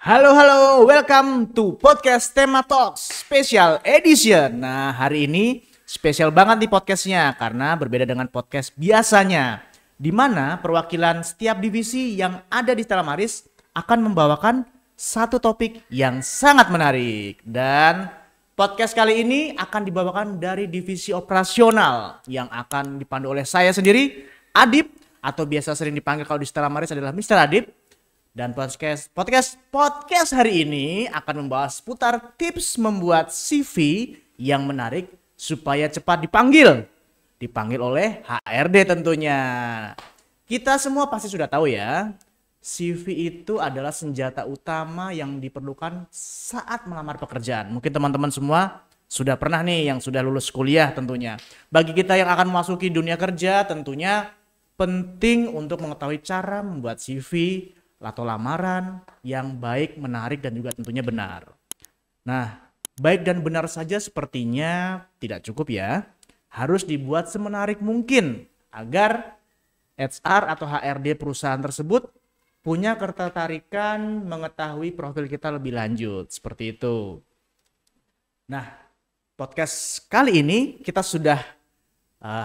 Halo, welcome to podcast Tema Talks Special Edition. Nah, hari ini spesial banget nih podcastnya karena berbeda dengan podcast biasanya, di mana perwakilan setiap divisi yang ada di Stella Maris akan membawakan satu topik yang sangat menarik. Dan podcast kali ini akan dibawakan dari divisi operasional yang akan dipandu oleh saya sendiri, Adip, atau biasa sering dipanggil kalau di Stella Maris adalah Mr. Adip. Dan podcast hari ini akan membahas seputar tips membuat CV yang menarik supaya cepat dipanggil oleh HRD tentunya. Kita semua pasti sudah tahu ya, CV itu adalah senjata utama yang diperlukan saat melamar pekerjaan. Mungkin teman-teman semua sudah pernah nih yang sudah lulus kuliah tentunya. Bagi kita yang akan memasuki dunia kerja tentunya penting untuk mengetahui cara membuat CV atau lamaran yang baik, menarik, dan juga tentunya benar. Nah, baik dan benar saja sepertinya tidak cukup ya. Harus dibuat semenarik mungkin agar HR atau HRD perusahaan tersebut punya ketertarikan mengetahui profil kita lebih lanjut. Seperti itu. Nah, podcast kali ini kita sudah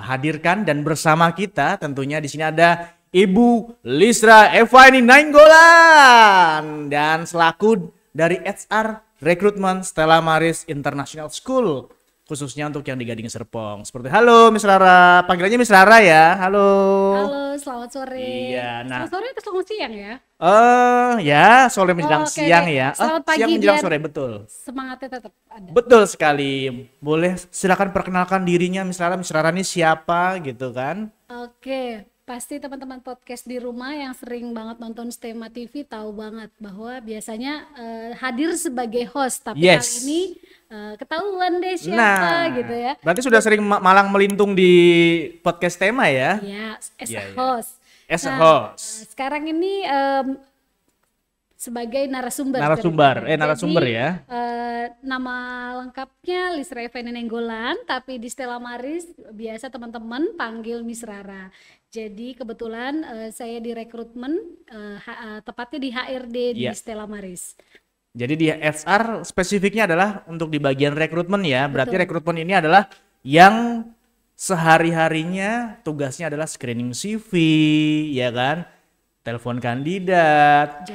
hadirkan dan bersama kita tentunya di sini ada Ibu Lisra Evaini Nainggolan dan selaku dari HR Rekrutmen Stella Maris International School khususnya untuk yang di Gading Serpong. Seperti halo Miss Rara, panggilannya Miss Rara ya. Halo. Halo, selamat sore. Iya, nah. Selamat sore atau selamat siang ya? Ya, sore menjelang siang ya. Selamat pagi, siang menjelang sore, betul. Semangatnya tetap ada. Betul sekali. Boleh silakan perkenalkan dirinya Miss Rara. Miss Rara ini siapa gitu kan? Oke. Pasti teman-teman podcast di rumah yang sering banget nonton Stema TV tahu banget bahwa biasanya hadir sebagai host, tapi kali ini ketahuan deh siapa gitu ya. Berarti sudah sering malang melintung di podcast Tema ya? Iya, as a host. As a host. Sekarang ini sebagai narasumber. Narasumber ya. Nama lengkapnya Lisra Evaini Nainggolan, tapi di Stella Maris biasa teman-teman panggil Miss Rara. Jadi kebetulan saya di rekrutmen, tepatnya di HRD di Stella Maris. Jadi di HR spesifiknya adalah untuk di bagian rekrutmen ya. Berarti rekrutmen ini adalah yang sehari-harinya tugasnya adalah screening CV, ya kan? Telepon kandidat,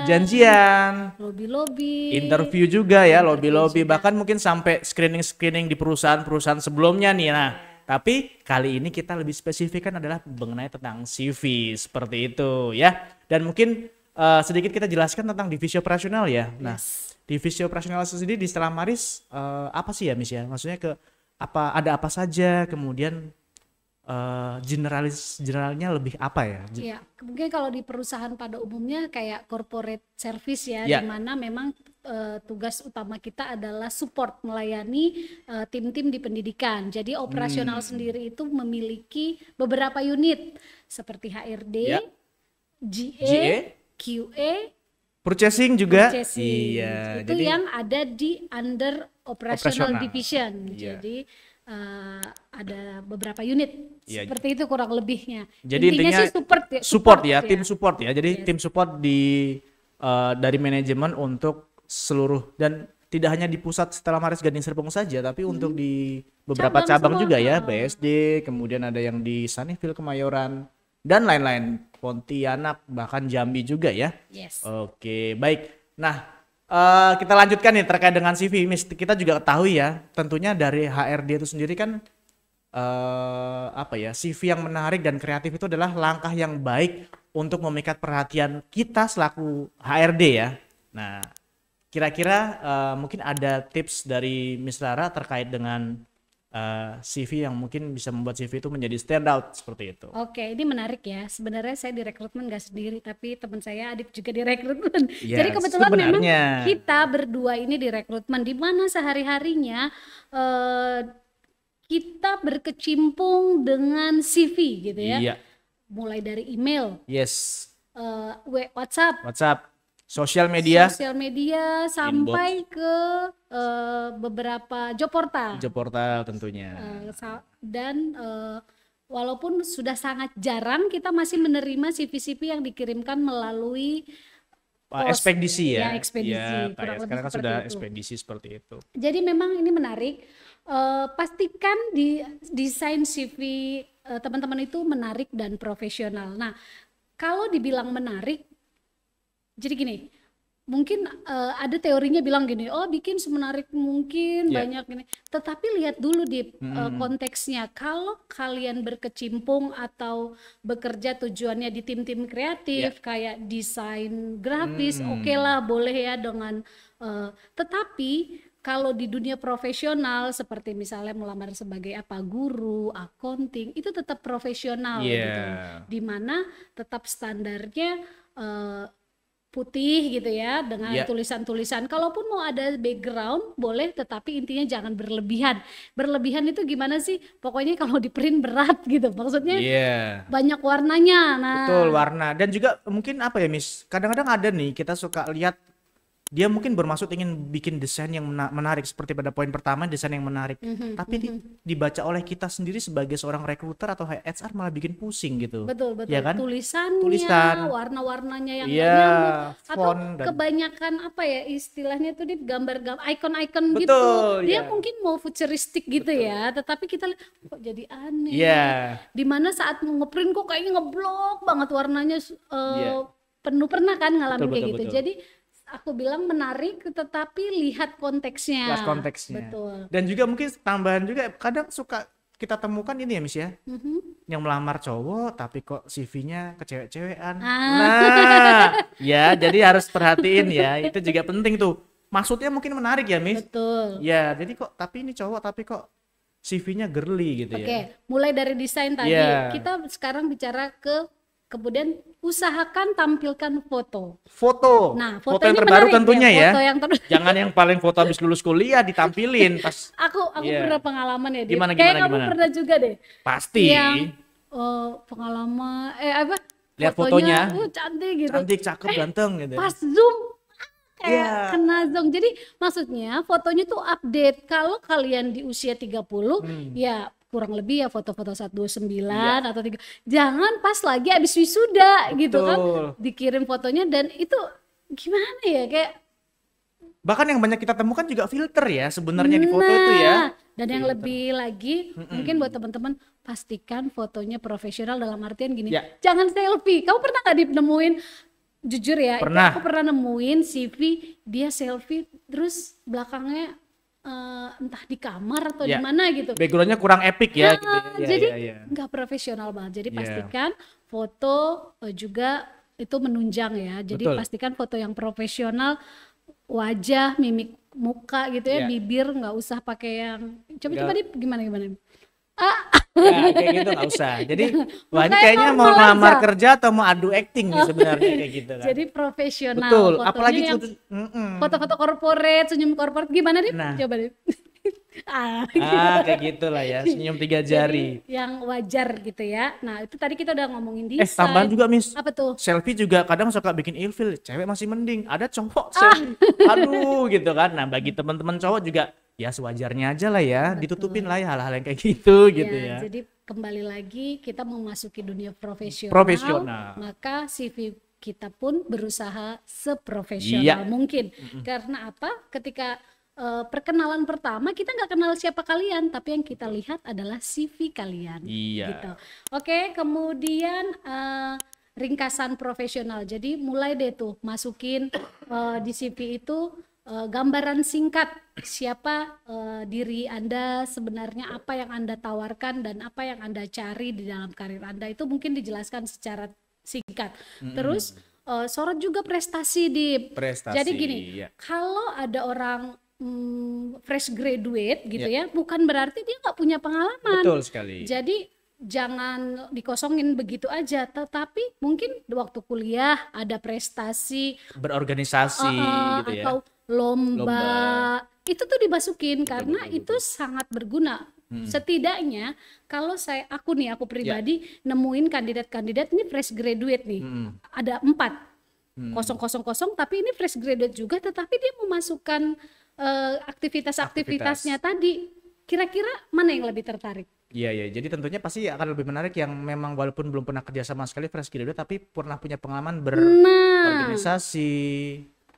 janjian, lobby, interview juga ya, lobby, bahkan mungkin sampai screening di perusahaan-perusahaan sebelumnya nih. Nah, tapi kali ini kita lebih spesifikkan adalah mengenai tentang CV seperti itu ya. Dan mungkin sedikit kita jelaskan tentang divisi operasional ya. Nah, divisi operasional sendiri di Stella Maris apa sih ya Miss ya? Maksudnya ada apa saja, kemudian generalnya lebih apa ya? Ya, mungkin kalau di perusahaan pada umumnya kayak corporate service ya, di mana memang tugas utama kita adalah support melayani tim-tim di pendidikan. Jadi operasional sendiri itu memiliki beberapa unit seperti HRD, GA, QA, purchasing juga. Iya, itu jadi yang ada di under operational division. Jadi ada beberapa unit seperti itu kurang lebihnya. Jadi intinya sih support ya, tim support ya. Jadi tim support dari manajemen untuk seluruh, dan tidak hanya di pusat Stella Maris Gading Serpong saja, tapi untuk di beberapa cabang juga ya, BSD, kemudian ada yang di Sunnyville Kemayoran dan lain-lain, Pontianak, bahkan Jambi juga ya. Oke, baik. Nah, kita lanjutkan nih terkait dengan CV, Miss. Kita juga ketahui ya, tentunya dari HRD itu sendiri kan CV yang menarik dan kreatif itu adalah langkah yang baik untuk memikat perhatian kita selaku HRD ya. Nah, kira-kira mungkin ada tips dari Miss Rara terkait dengan CV yang mungkin bisa membuat CV itu menjadi stand out seperti itu. Oke, ini menarik ya. Sebenarnya saya di rekrutmen gak sendiri, tapi teman saya Adip juga di rekrutmen. Jadi kebetulan memang kita berdua ini di rekrutmen, di mana sehari-harinya kita berkecimpung dengan CV gitu ya. Mulai dari email, WhatsApp, sosial media sampai inbox, ke beberapa job portal tentunya. Dan walaupun sudah sangat jarang, kita masih menerima CV-CV yang dikirimkan melalui ekspedisi ya. Ekspedisi. Ya, Kurang lebih sekarang kan seperti sudah itu. ekspedisi seperti itu. Jadi memang ini menarik. Pastikan di desain CV teman-teman itu menarik dan profesional. Nah, kalau dibilang menarik, jadi gini, mungkin ada teorinya bilang gini, oh bikin semenarik mungkin banyak gini. Tetapi lihat dulu di konteksnya. Kalau kalian berkecimpung atau bekerja tujuannya di tim-tim kreatif kayak desain grafis, oke lah boleh ya dengan. Tetapi kalau di dunia profesional seperti misalnya melamar sebagai guru, accounting, itu tetap profesional gitu. Dimana tetap standarnya putih gitu ya dengan tulisan-tulisan. Kalaupun mau ada background boleh, tetapi intinya jangan berlebihan. Berlebihan itu gimana sih? Pokoknya kalau di print berat gitu. Maksudnya banyak warnanya. Nah, betul, warna. Dan juga mungkin apa ya, Miss? Kadang-kadang ada nih kita suka lihat dia mungkin bermaksud ingin bikin desain yang menarik seperti pada poin pertama, desain yang menarik. Tapi dibaca oleh kita sendiri sebagai seorang rekruter atau HR malah bikin pusing gitu. Betul. Ya kan? Tulisan, warna-warnanya yang nggak nyambung, atau kebanyakan apa ya istilahnya tuh di gambar-gambar, icon-icon gitu. Dia mungkin mau futuristik gitu ya, tetapi kita lihat kok jadi aneh. Dimana saat ngeprint kok kayaknya ngeblok banget warnanya penuh, pernah kan ngalamin kayak gitu. Jadi aku bilang menarik, tetapi lihat konteksnya. Lihat konteksnya. Betul. Dan juga mungkin tambahan juga kadang suka kita temukan ini ya, Miss ya. Yang melamar cowok tapi kok CV-nya ke cewek-cewekan. Nah, ya jadi harus perhatiin ya. Itu juga penting tuh. Maksudnya mungkin menarik ya, Miss. Betul. Ya, jadi kok tapi ini cowok tapi kok CV-nya girly gitu ya. Oke, mulai dari desain tadi. Kita sekarang bicara kemudian usahakan tampilkan foto. Nah, foto yang terbaru tentunya ya. Jangan yang paling foto habis lulus kuliah ditampilin pas. Aku pernah pengalaman ya. Gimana? Kamu pernah juga deh. Pasti. Yang pengalaman lihat fotonya. Cantik gitu. Cantik, cakep, ganteng gitu. Pas zoom kayak kena zong. Jadi maksudnya fotonya tuh update. Kalau kalian di usia 30 ya kurang lebih ya foto-foto 129 atau 3. Jangan pas lagi abis wisuda gitu kan dikirim fotonya, dan itu gimana ya, kayak bahkan yang banyak kita temukan juga filter ya sebenarnya di foto itu ya. Dan yang lebih lagi mungkin buat teman-teman, pastikan fotonya profesional dalam artian gini, jangan selfie. Kamu pernah nggak nemuin, jujur ya, aku pernah nemuin CV dia selfie terus belakangnya entah di kamar atau di mana gitu. Backgroundnya kurang epic ya. Gitu. Jadi nggak profesional banget. Jadi pastikan foto juga itu menunjang ya. Jadi pastikan foto yang profesional, wajah, mimik muka gitu ya, bibir nggak usah pakai yang coba nih gimana. Ya, kayak gitu nggak usah. Jadi wah ini kayaknya mau melamar kerja atau mau adu acting nih sebenarnya kayak gitu kan. Jadi profesional. Betul. Apalagi foto-foto korporat, senyum korporat gimana nih? Coba deh. Kayak gitulah ya, senyum 3 jari. Jadi, yang wajar gitu ya. Nah itu tadi kita udah ngomongin desain. Tambahan juga, Miss. Apa tuh? Selfie juga kadang suka bikin ilfil. Cewek masih mending, ada cowok selfie. Aduh gitu kan. Nah bagi teman-teman cowok juga ya sewajarnya aja lah ya. Betul. Ditutupin lah ya hal-hal yang kayak gitu gitu ya. Jadi kembali lagi kita memasuki dunia profesional. Maka CV kita pun berusaha seprofesional mungkin. Karena apa? Ketika perkenalan pertama kita nggak kenal siapa kalian, tapi yang kita lihat adalah CV kalian. Gitu. Oke, kemudian ringkasan profesional. Jadi mulai deh tuh masukin di CV itu gambaran singkat siapa diri Anda sebenarnya, apa yang Anda tawarkan dan apa yang Anda cari di dalam karir Anda, itu mungkin dijelaskan secara singkat. Terus sorot juga prestasi. Jadi gini, kalau ada orang fresh graduate gitu ya, bukan berarti dia nggak punya pengalaman. Betul sekali. Jadi jangan dikosongin begitu aja, tetapi mungkin waktu kuliah ada prestasi berorganisasi gitu ya, atau lomba itu tuh dimasukin karena itu sangat berguna. Setidaknya kalau aku pribadi nemuin kandidat-kandidat ini fresh graduate nih, ada 4 000 tapi ini fresh graduate juga, tetapi dia memasukkan aktivitasnya tadi. Kira-kira mana yang lebih tertarik? Iya, iya. Jadi tentunya pasti akan lebih menarik yang memang walaupun belum pernah kerja sama sekali fresh graduate tapi pernah punya pengalaman Nah, berorganisasi,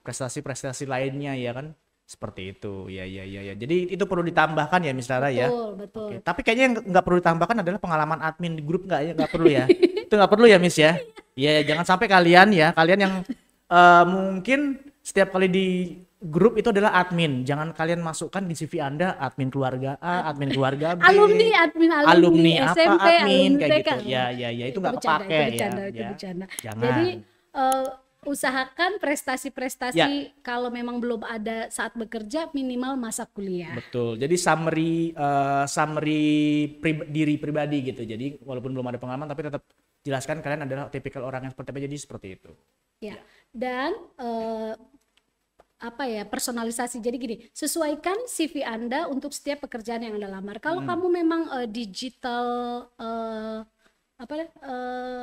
prestasi-prestasi lainnya ya kan? Seperti itu. Ya, ya, ya, ya. Jadi itu perlu ditambahkan ya Miss Rara ya. betul, betul. Oke. Tapi kayaknya yang nggak perlu ditambahkan adalah pengalaman admin di grup nggak ya? Nggak perlu ya. Itu nggak perlu ya Miss ya. Iya, jangan sampai kalian yang mungkin setiap kali di grup itu adalah admin. Jangan kalian masukkan di CV Anda admin keluarga A, admin keluarga B, Admin alumni apa SMP, admin alumni kayak TK. gitu. Ya, ya, ya itu nggak bercanda, kepake itu bercanda, ya. itu Ya. bercanda. Jangan. Jadi usahakan prestasi-prestasi Ya. kalau memang belum ada saat bekerja minimal masa kuliah. Betul. Jadi summary diri pribadi gitu. Jadi walaupun belum ada pengalaman tapi tetap jelaskan kalian adalah tipikal orang yang seperti apa. Jadi seperti itu. Ya. Dan personalisasi. Jadi gini, sesuaikan CV Anda untuk setiap pekerjaan yang Anda lamar. Kalau kamu memang digital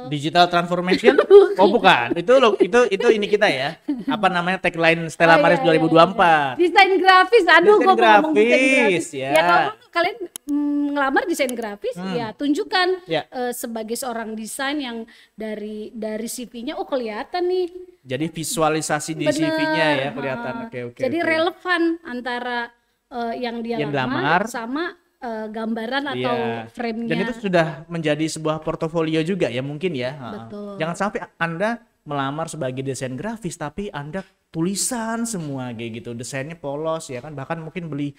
Digital transformation? Oh bukan, itu ini kita ya. Apa namanya tagline Stella Maris 2024? Desain grafis, aduh Desain gua mau ngomong desain grafis, grafis. ya. Ya kalau kalian ngelamar desain grafis, ya tunjukkan Ya. sebagai seorang desain yang dari CV-nya, oh kelihatan nih. Jadi visualisasi di Bener, CV-nya ya kelihatan. Oke, oke. Jadi oke. relevan antara yang dia Yang lamar dilamar. sama gambaran atau Iya. frame-nya. Dan itu sudah menjadi sebuah portofolio juga ya mungkin ya. Betul. Jangan sampai Anda melamar sebagai desain grafis tapi Anda tulisan semua kayak gitu. Desainnya polos ya kan. Bahkan mungkin beli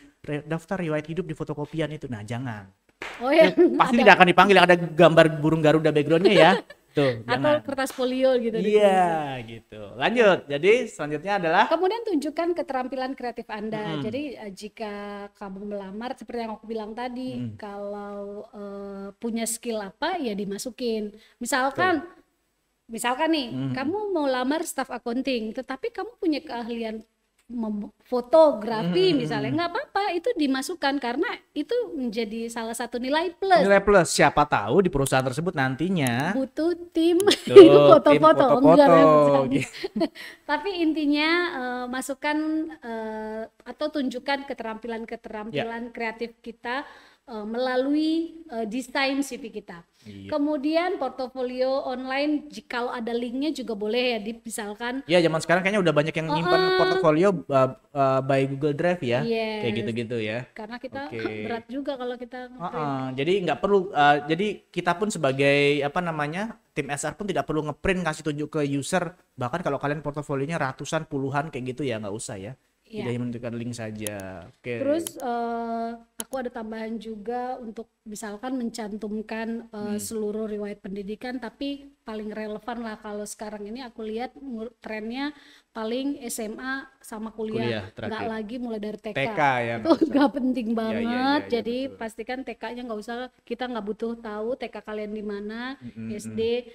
daftar riwayat hidup di fotokopian itu. Nah, jangan. Oh ya, Pasti tidak akan dipanggil yang ada gambar burung Garuda backgroundnya ya. Tuh, atau jangan. kertas folio gitu. Iya, gitu. Lanjut. Jadi selanjutnya adalah Kemudian tunjukkan keterampilan kreatif Anda. Jadi jika kamu melamar seperti yang aku bilang tadi, kalau punya skill apa ya dimasukin. Misalkan nih, kamu mau lamar staff accounting, tetapi kamu punya keahlian fotografi misalnya, nggak apa-apa itu dimasukkan karena itu menjadi salah satu nilai plus. nilai plus. Siapa tahu di perusahaan tersebut nantinya Butuh tim Betul, foto-foto, tim enggak foto-foto, misalnya. gitu. Tapi intinya masukkan atau tunjukkan keterampilan kreatif kita melalui desain CV kita. Iya. Kemudian portofolio online jika ada linknya juga boleh ya, misalkan Ya zaman sekarang kayaknya udah banyak yang nyimpan portofolio by Google Drive ya, kayak Yes. gitu-gitu ya. karena kita Oke. berat juga kalau kita nge-print. Jadi nggak perlu, jadi kita pun sebagai apa namanya tim SR pun tidak perlu ngeprint kasih tunjuk ke user. Bahkan kalau kalian portofolionya ratusan, puluhan kayak gitu ya nggak usah ya. Iya. Tidak menunjukkan link saja. Oke. Terus aku ada tambahan juga untuk misalkan mencantumkan seluruh riwayat pendidikan, tapi paling relevan lah kalau sekarang ini aku lihat trennya paling SMA sama Kuliah kuliah, terakhir. nggak lagi mulai dari TK. TK ya, Itu nggak usah. nggak penting iya, banget. iya, Jadi betul. pastikan TK-nya nggak usah, kita nggak butuh tahu TK kalian di mana, SD.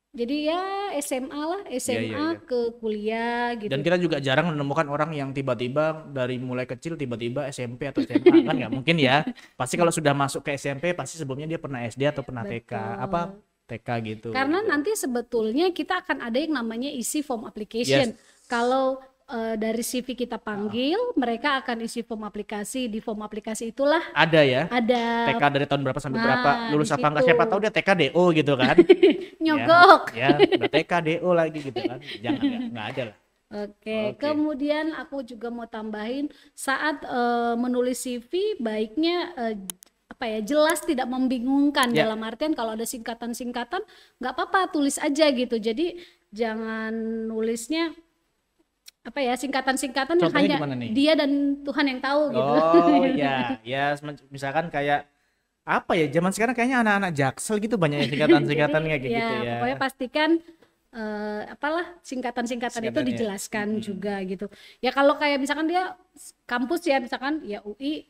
Jadi ya SMA lah, SMA iya. ke kuliah gitu. Dan kita juga jarang menemukan orang yang tiba-tiba dari mulai kecil tiba-tiba SMP atau SMA kan nggak mungkin ya. Pasti kalau sudah masuk ke SMP pasti sebelumnya dia pernah SD atau pernah TK apa TK gitu. Karena nanti sebetulnya kita akan ada yang namanya isi form application. Yes. Kalau dari CV kita panggil, mereka akan isi form aplikasi. Di form aplikasi itulah Ada ya. ada TK dari tahun berapa sampai Nah, berapa, lulus di apa enggak, situ. siapa tahu dia TK DO gitu kan. nyogok. Ya, udah TK DO lagi gitu kan. Jangan ya, nggak ada lah. Oke, Oke. kemudian aku juga mau tambahin saat menulis CV baiknya jelas, tidak membingungkan. Ya. Dalam artian kalau ada singkatan-singkatan nggak apa-apa, tulis aja gitu. Jadi jangan nulisnya singkatan-singkatan yang Contohnya hanya gimana nih? dia dan Tuhan yang tahu gitu. Oh iya, ya misalkan kayak apa ya, zaman sekarang kayaknya anak-anak Jaksel gitu banyak yang singkatan-singkatan kayak gitu ya. Pokoknya pastikan singkatan-singkatan itu Singkatannya. dijelaskan juga gitu. Ya kalau kayak misalkan dia kampus ya, misalkan ya UI,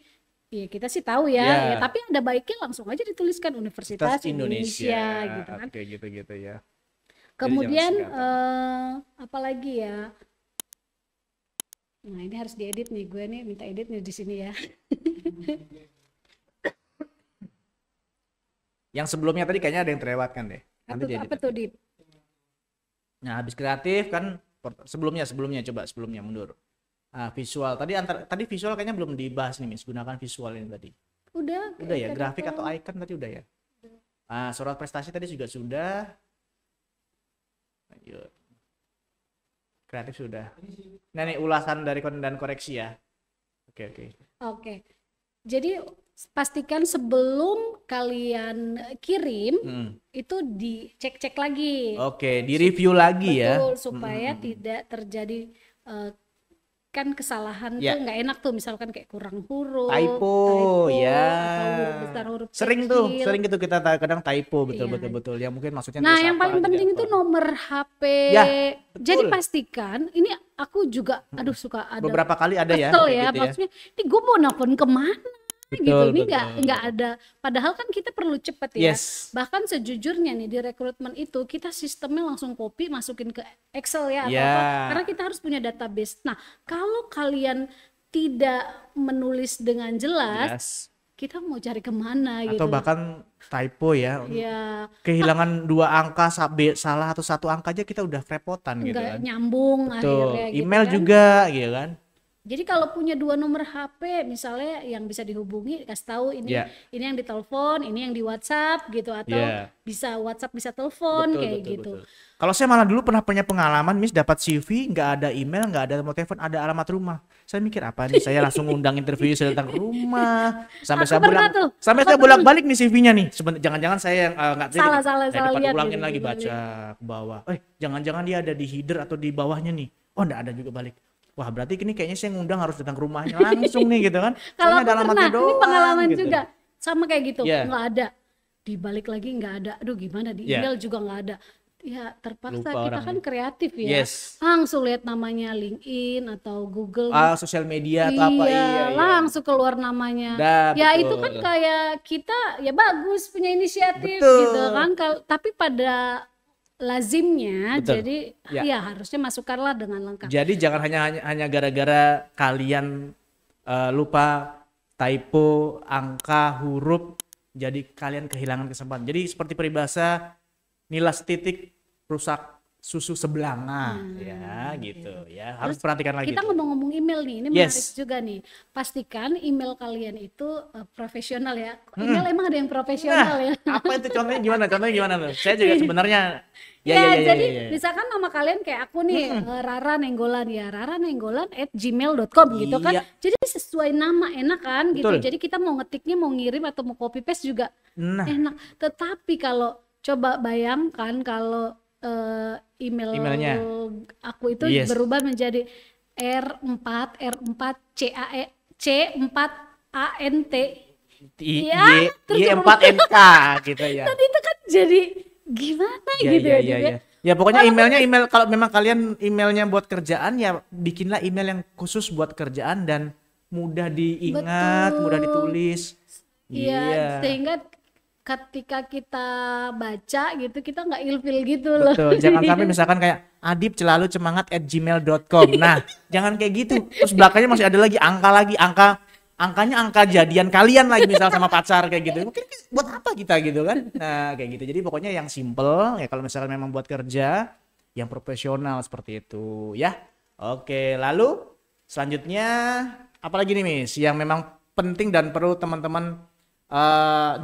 ya kita sih tahu ya, Ya. ya tapi ada baiknya langsung aja dituliskan Universitas Indonesia gitu kan. Oke, gitu-gitu ya. Kemudian jangan apalagi ya? Nah, ini harus diedit nih, gue nih minta edit nih di sini ya. Yang sebelumnya tadi kayaknya ada yang terlewatkan deh. Nanti Apa, jadi. apa tuh, Dip? Nah, habis kreatif kan sebelumnya coba sebelumnya mundur. Visual tadi visual kayaknya belum dibahas nih, Miss. Gunakan visual ini tadi. Udah ya, grafik atau icon tadi udah ya. Surat prestasi tadi juga sudah. Lanjut. Kreatif sudah. Nah, ini ulasan dari konten dan koreksi ya. Oke. Jadi pastikan sebelum kalian kirim itu dicek-cek lagi. Oke, di review lagi. Betul, ya. Supaya tidak terjadi kan kesalahan tuh nggak enak tuh, misalkan kayak kurang huruf, typo ya, atau huruf besar, huruf sering kecil. Sering gitu kita kadang typo betul. Ya mungkin maksudnya. Nah, yang paling penting itu nomor HP. Ya, jadi pastikan ini aku juga suka ada beberapa kali ada ya. Gitu ya. Maksudnya ini gue mau nelfon kemana? Gitu. Ini nggak ada, padahal kan kita perlu cepet ya. Bahkan sejujurnya nih di rekrutmen itu kita sistemnya langsung copy masukin ke Excel ya, atau apa, karena kita harus punya database. Nah, kalau kalian tidak menulis dengan jelas, kita mau cari kemana gitu. Atau bahkan typo ya. Kehilangan 2 angka, salah atau 1 angka aja kita udah kerepotan gitu kan. Nyambung akhirnya. Email gitu kan. juga gitu kan. Jadi kalau punya 2 nomor HP misalnya yang bisa dihubungi, kasih tahu ini yang ditelepon, ini yang di WhatsApp gitu, atau bisa WhatsApp bisa telepon gitu. Kalau saya malah dulu pernah punya pengalaman, Miss, dapat CV nggak ada email, nggak ada nomor telepon, ada alamat rumah. Saya mikir apa nih? Saya langsung undang interview, saya datang ke rumah. Sampai saya bolak-balik nih CV-nya nih. Jangan-jangan saya yang nggak salah lihat ulangin lagi baca ke bawah. Jangan-jangan dia ada di header atau di bawahnya nih. Oh, nggak ada juga balik. Wah, berarti ini kayaknya saya ngundang harus datang ke rumahnya langsung nih gitu kan. Kalau aku pernah, ini pengalaman gitu. Juga sama kayak gitu, nggak ada. Dibalik lagi nggak ada. Aduh, gimana di email juga nggak ada. Ya terpaksa kita kan kreatif ya. Langsung lihat namanya LinkedIn atau Google. Sosial media atau apa. Langsung keluar namanya. Itu kan kayak kita ya bagus punya inisiatif gitu kan. Tapi pada lazimnya jadi harusnya masukkanlah dengan lengkap. Jadi jangan hanya gara-gara kalian lupa typo angka huruf jadi kalian kehilangan kesempatan. Jadi seperti peribahasa nilas titik rusak susu sebelanga gitu ya. Harus perhatikan lagi. Kita ngomong-ngomong email nih, ini menarik juga nih. Pastikan email kalian itu profesional ya. Email emang ada yang profesional ya. Apa itu contohnya gimana tuh? Saya juga sebenarnya jadi misalkan nama kalian kayak aku nih, Rara Nenggolan ya, raranenggolan@gmail.com gitu kan. Jadi sesuai nama, enak kan gitu. Jadi kita mau ngetiknya, mau ngirim atau mau copy paste juga enak. Tetapi kalau coba bayangkan kalau emailnya aku itu berubah menjadi C4ANT Y4NK gitu ya. Tadi itu kan jadi gimana gitu ya. Ya pokoknya email kalau memang kalian emailnya buat kerjaan ya bikinlah email yang khusus buat kerjaan dan mudah diingat, mudah ditulis. Sehingga ketika kita baca gitu kita nggak ilfil gitu loh. Betul, jangan sampai misalkan kayak Adip selalu semangat@gmail.com. Nah, jangan kayak gitu. Terus belakangnya masih ada lagi angkanya angka jadian kalian lagi misal sama pacar kayak gitu. Mungkin buat apa kita gitu kan? Nah, kayak gitu. Jadi pokoknya yang simple ya kalau misalkan memang buat kerja, yang profesional seperti itu ya. Oke, lalu selanjutnya apalagi nih Miss yang memang penting dan perlu teman-teman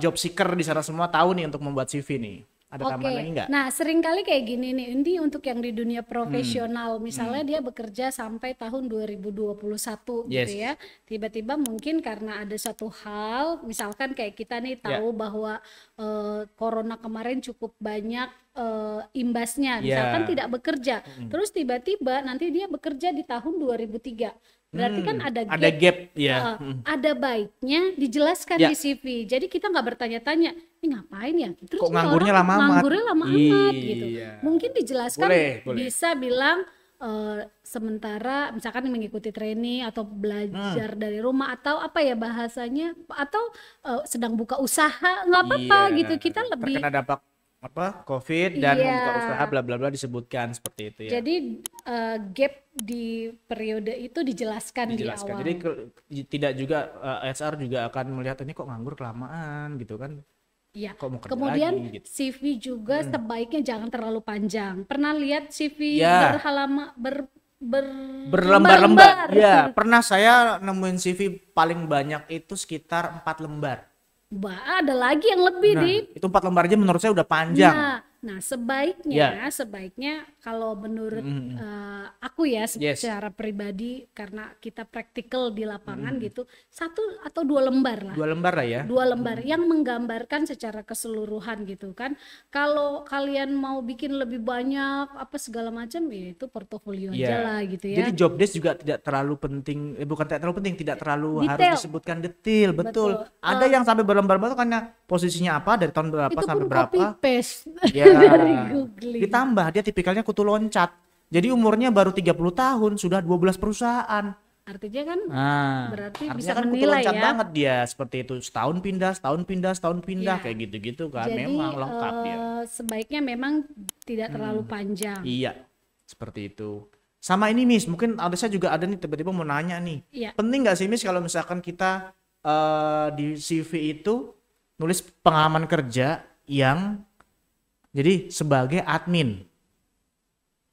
job seeker di sana semua tahu nih untuk membuat CV nih. Ada tambahan lagi nggak? Nah, seringkali kayak gini nih, ini untuk yang di dunia profesional, misalnya dia bekerja sampai tahun 2021 gitu ya. Tiba-tiba mungkin karena ada satu hal, misalkan kayak kita nih tahu bahwa corona kemarin cukup banyak imbasnya, misalkan tidak bekerja. Terus tiba-tiba nanti dia bekerja di tahun 2003. Berarti kan ada gap ya. Ada baiknya dijelaskan di CV. Jadi kita nggak bertanya-tanya, ini ngapain ya? Terus kok nganggurnya lama amat gitu. Mungkin dijelaskan bisa bilang sementara misalkan mengikuti training atau belajar dari rumah atau apa ya bahasanya, atau sedang buka usaha, nggak apa-apa gitu. Kita lebih terkena dampak COVID dan membuka usaha bla bla bla disebutkan seperti itu ya. Jadi gap di periode itu dijelaskan di awal. Jadi tidak juga HR juga akan melihat ini kok nganggur kelamaan gitu kan. Iya. Kemudian lagi, gitu. CV juga sebaiknya jangan terlalu panjang. Pernah lihat CV berlembar-lembar. Ya, pernah saya nemuin CV paling banyak itu sekitar 4 lembar. Ada lagi yang lebih Itu 4 lembar aja menurut saya udah panjang. Nah, sebaiknya kalau menurut aku ya secara pribadi, karena kita praktikal di lapangan gitu, 1 atau 2 lembar lah. 2 lembar lah ya. 2 lembar yang menggambarkan secara keseluruhan gitu kan. Kalau kalian mau bikin lebih banyak apa segala macam, ya itu portofolio aja lah gitu ya. Jadi job desk juga tidak terlalu penting, bukan tidak terlalu penting, tidak terlalu detail. harus disebutkan detail, betul. Ada yang sampai berlembar-lembar karena posisinya apa, dari tahun berapa itu sampai pun berapa. Copy paste. Dari googling. Ditambah dia tipikalnya kutu loncat. Jadi umurnya baru 30 tahun sudah 12 perusahaan. Artinya kan berarti bisa kan menilai kutu loncat ya. banget dia seperti itu, setahun pindah kayak gitu-gitu kan. Jadi, memang lengkap dia. Sebaiknya memang tidak terlalu panjang. Iya. Seperti itu. Sama ini Miss, mungkin ada saya juga ada nih tiba-tiba mau nanya nih. Iya. Penting nggak sih Miss kalau misalkan kita di CV itu nulis pengalaman kerja yang jadi sebagai admin,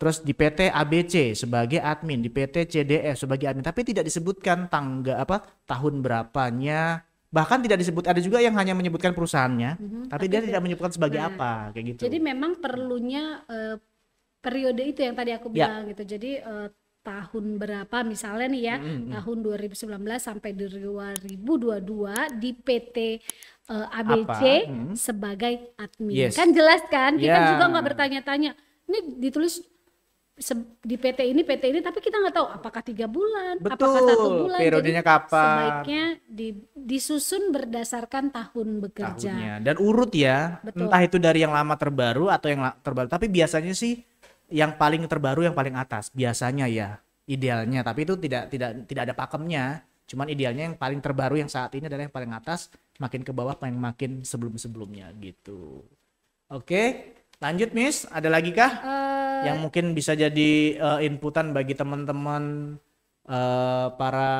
terus di PT ABC sebagai admin, di PT CDF sebagai admin, tapi tidak disebutkan tahun berapanya, bahkan tidak disebut. Ada juga yang hanya menyebutkan perusahaannya, tapi dia tidak menyebutkan sebagai apa, kayak gitu. Jadi memang perlunya periode itu yang tadi aku bilang gitu. Jadi tahun berapa misalnya nih ya, tahun 2019 sampai 2022 di PT ABC sebagai admin. Kan jelas kan? Kita juga nggak bertanya-tanya. Ini ditulis di PT ini, tapi kita nggak tahu apakah 3 bulan, apakah 1 bulan. Periodenya kapan? Sebaiknya disusun berdasarkan tahun bekerja. Tahunnya. Dan urut ya. Betul. Entah itu dari yang lama terbaru atau yang terbaru. Tapi biasanya sih yang paling terbaru yang paling atas biasanya ya, idealnya. Tapi itu tidak ada pakemnya. Cuman idealnya yang paling terbaru yang saat ini adalah yang paling atas, makin ke bawah makin sebelumnya gitu. Oke, lanjut Miss, ada lagi kah yang mungkin bisa jadi inputan bagi teman-teman para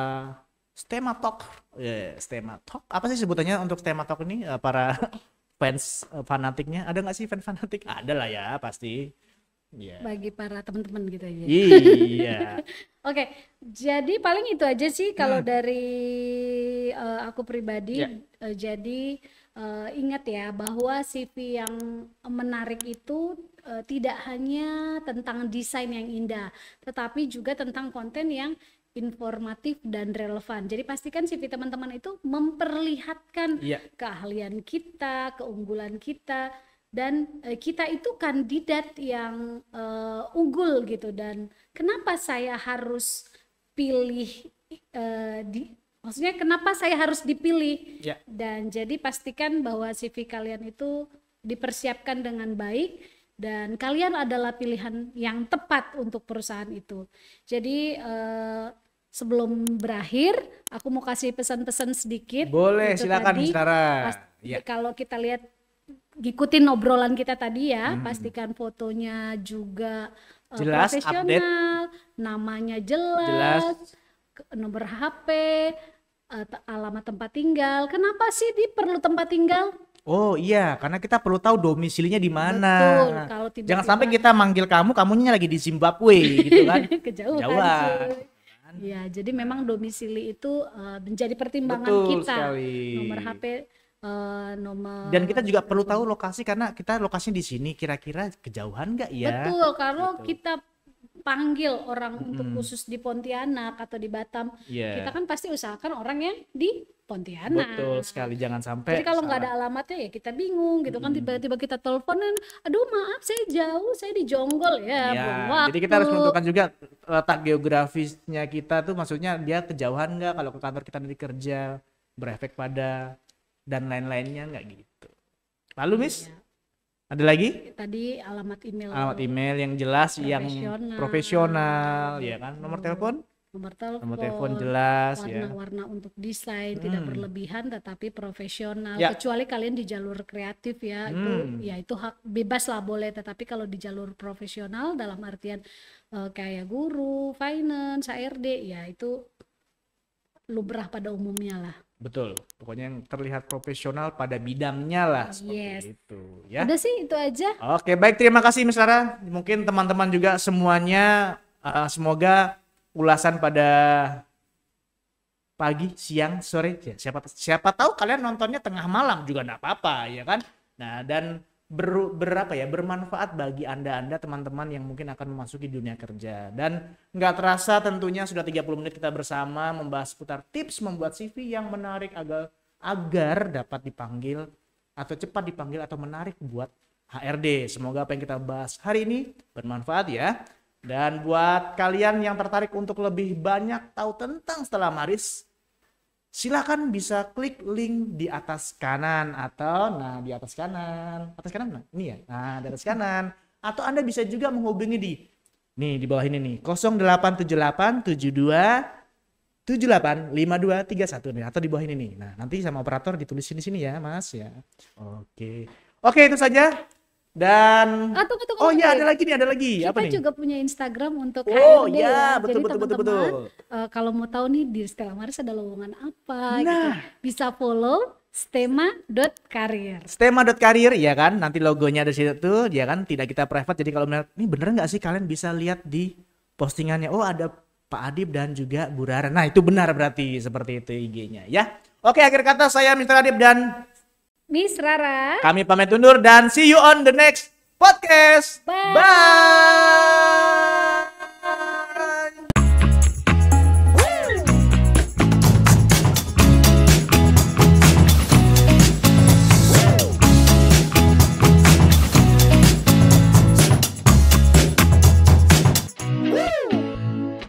Stematalk? Stematalk, apa sih sebutannya untuk Stematalk ini? Para fans fanatiknya, ada nggak sih fans fanatik? Ada lah ya pasti. Bagi para teman-teman gitu aja. Iya. Oke, jadi paling itu aja sih kalau dari aku pribadi. Jadi ingat ya bahwa CV yang menarik itu tidak hanya tentang desain yang indah, tetapi juga tentang konten yang informatif dan relevan. Jadi pastikan CV teman-teman itu memperlihatkan keahlian kita, keunggulan kita. Dan kita itu kandidat yang unggul gitu. Dan kenapa saya harus pilih maksudnya kenapa saya harus dipilih? Dan jadi pastikan bahwa CV kalian itu dipersiapkan dengan baik dan kalian adalah pilihan yang tepat untuk perusahaan itu. Jadi sebelum berakhir aku mau kasih pesan-pesan sedikit. Boleh, silakan Sarah. Kalau kita lihat, ikutin obrolan kita tadi ya, pastikan fotonya juga jelas, profesional, update. Namanya jelas, nomor HP, alamat tempat tinggal. Kenapa sih perlu tempat tinggal? Oh iya, karena kita perlu tahu domisilinya di mana. Betul. Kalau jangan sampai kita manggil kamunya lagi di Zimbabwe gitu kan. Kejauhan. Ya, jadi memang domisili itu menjadi pertimbangan kita. Sekali. Nomor HP, nomor. Dan kita juga perlu tahu lokasi karena kita lokasinya di sini, kira-kira kejauhan nggak ya? Betul, kalau kita panggil orang untuk khusus di Pontianak atau di Batam, kita kan pasti usahakan orang yang di Pontianak. Betul sekali, jangan sampai. Jadi kalau nggak ada alamatnya ya kita bingung gitu kan, tiba-tiba kita teleponan, aduh maaf saya jauh, saya di Jonggol ya. Jadi kita harus menentukan juga letak geografisnya kita tuh, maksudnya dia kejauhan nggak kalau ke kantor kita nanti kerja, berefek pada dan lain-lainnya nggak gitu. Lalu Miss, ada lagi? Tadi alamat email. Alamat email yang jelas, yang profesional, ya kan? Nomor telepon? Nomor telepon jelas, warna-warna untuk desain tidak berlebihan tetapi profesional. Kecuali kalian di jalur kreatif ya, itu hak bebas lah boleh. Tetapi kalau di jalur profesional dalam artian kayak guru, finance, HRD, ya itu lumrah pada umumnya lah. Betul, pokoknya yang terlihat profesional pada bidangnya lah, seperti itu ya. Udah sih itu aja. Oke, baik, terima kasih Miss Sarah. Mungkin teman-teman juga semuanya Semoga ulasan pada pagi, siang, sore, ya, siapa tahu kalian nontonnya tengah malam juga enggak apa-apa ya kan. Nah, dan bermanfaat bagi Anda teman-teman yang mungkin akan memasuki dunia kerja. Dan nggak terasa tentunya sudah 30 menit kita bersama membahas seputar tips membuat CV yang menarik agar dapat dipanggil atau cepat dipanggil atau menarik buat HRD. Semoga apa yang kita bahas hari ini bermanfaat ya. Dan buat kalian yang tertarik untuk lebih banyak tahu tentang Stella Maris, silakan bisa klik link di atas kanan atau di atas kanan ini ya. Nah, di atas kanan, atau Anda bisa juga menghubungi di bawah ini nih 087872785231 nih, atau di bawah ini nih. Nah, nanti sama operator ditulis sini ya, Mas ya. Oke, itu saja. Dan tunggu, iya, ada lagi. Apa nih? Kita juga punya Instagram untuk HRD ya. Jadi Betul. teman-teman kalau mau tahu nih di Stella Maris ada lowongan apa gitu, bisa follow stema.career. Stema.career ya kan, nanti logonya ada situ ya kan, tidak kita private. Jadi kalau melihat ini bener nggak sih, kalian bisa lihat di postingannya. Oh, ada Pak Adib dan juga Bu Rara. Nah, itu benar berarti seperti itu IG-nya ya. Oke, akhir kata saya Mr. Adib dan Miss Rara. Kami pamit undur dan see you on the next podcast. Bye. Bye.